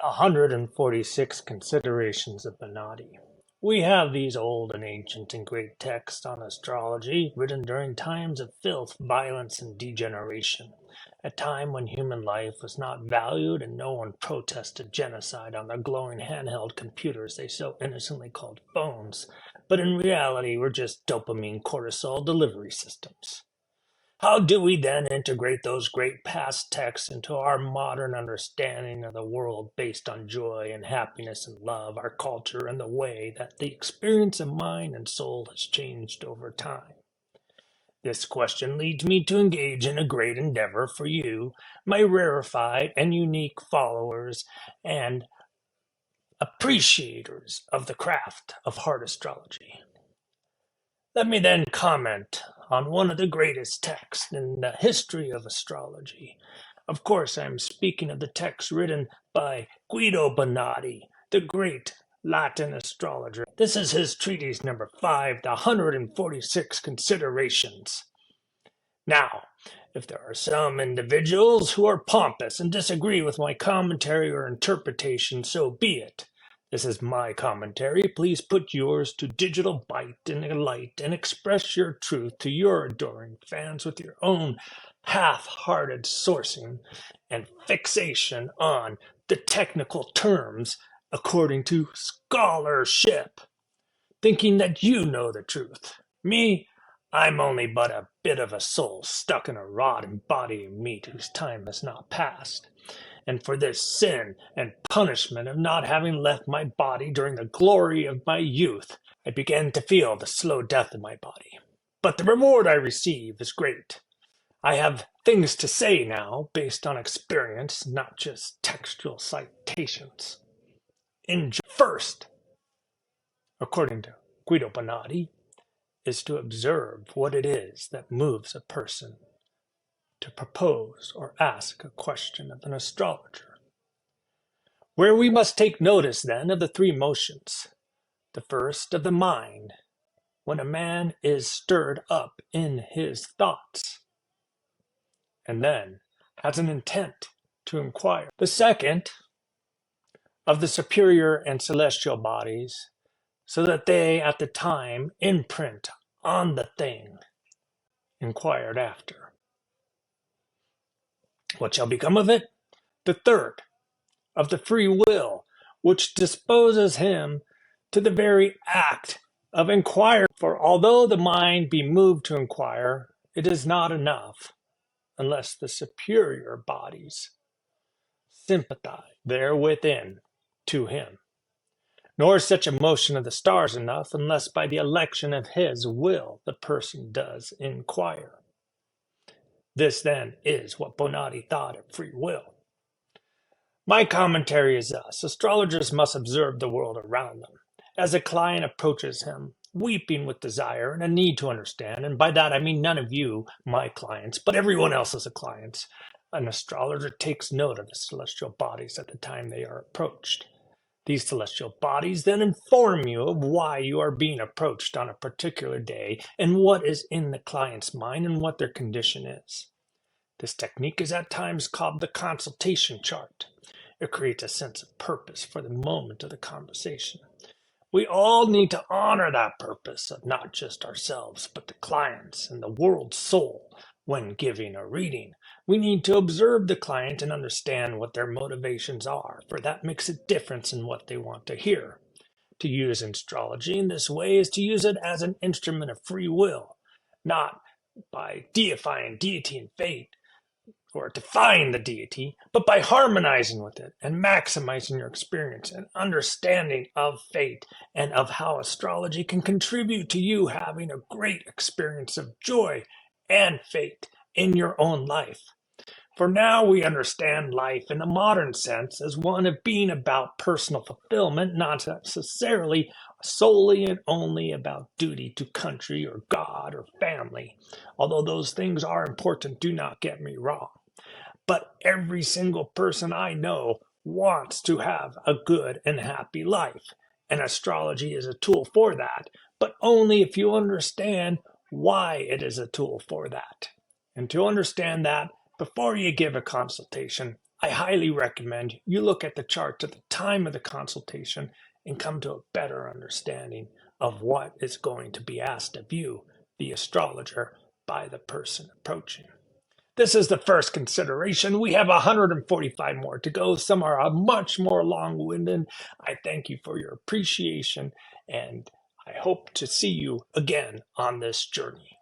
146 Considerations of Bonatti. We have these old and ancient and great texts on astrology, written during times of filth, violence, and degeneration, a time when human life was not valued and no one protested genocide on the glowing handheld computers they so innocently called phones, but in reality were just dopamine cortisol delivery systems. How do we then integrate those great past texts into our modern understanding of the world based on joy and happiness and love, our culture, and the way that the experience of mind and soul has changed over time? This question leads me to engage in a great endeavor for you, my rarefied and unique followers and appreciators of the craft of hard astrology. Let me then comment on one of the greatest texts in the history of astrology. Of course, I am speaking of the text written by Guido Bonatti, the great Latin astrologer. This is his treatise number 5, the 146 Considerations. Now, if there are some individuals who are pompous and disagree with my commentary or interpretation, so be it. This is my commentary. Please put yours to digital bite and light and express your truth to your adoring fans with your own half-hearted sourcing and fixation on the technical terms according to scholarship, thinking that you know the truth. Me, I'm only but a bit of a soul stuck in a rod and body of meat whose time has not passed. And for this sin and punishment of not having left my body during the glory of my youth, I began to feel the slow death of my body. But the reward I receive is great. I have things to say now based on experience, not just textual citations. First, according to Guido Bonatti, is to observe what it is that moves a person to propose or ask a question of an astrologer. Where we must take notice then of the three motions. The first of the mind, when a man is stirred up in his thoughts, and then has an intent to inquire. The second of the superior and celestial bodies, so that they at the time imprint on the thing inquired after. What shall become of it? The third, of the free will, which disposes him to the very act of inquiry. For although the mind be moved to inquire, it is not enough unless the superior bodies sympathize therewithin to him. Nor is such a motion of the stars enough unless by the election of his will the person does inquire. This, then, is what Bonatti thought of free will. My commentary is thus. Astrologers must observe the world around them. As a client approaches him, weeping with desire and a need to understand, and by that I mean none of you, my clients, but everyone else is a client, an astrologer takes note of the celestial bodies at the time they are approached. These celestial bodies then inform you of why you are being approached on a particular day and what is in the client's mind and what their condition is. This technique is at times called the consultation chart. It creates a sense of purpose for the moment of the conversation. We all need to honor that purpose of not just ourselves, but the clients and the world's soul when giving a reading. We need to observe the client and understand what their motivations are, for that makes a difference in what they want to hear. To use astrology in this way is to use it as an instrument of free will, not by deifying deity and fate, or defying the deity, but by harmonizing with it and maximizing your experience and understanding of fate and of how astrology can contribute to you having a great experience of joy and fate in your own life. For now we understand life in the modern sense as one of being about personal fulfillment, not necessarily solely and only about duty to country or God or family. Although those things are important, do not get me wrong. But every single person I know wants to have a good and happy life. And astrology is a tool for that, but only if you understand why it is a tool for that. And to understand that, before you give a consultation, I highly recommend you look at the charts at the time of the consultation and come to a better understanding of what is going to be asked of you, the astrologer, by the person approaching. This is the first consideration. We have 145 more to go. Some are much more long-winded. I thank you for your appreciation, and I hope to see you again on this journey.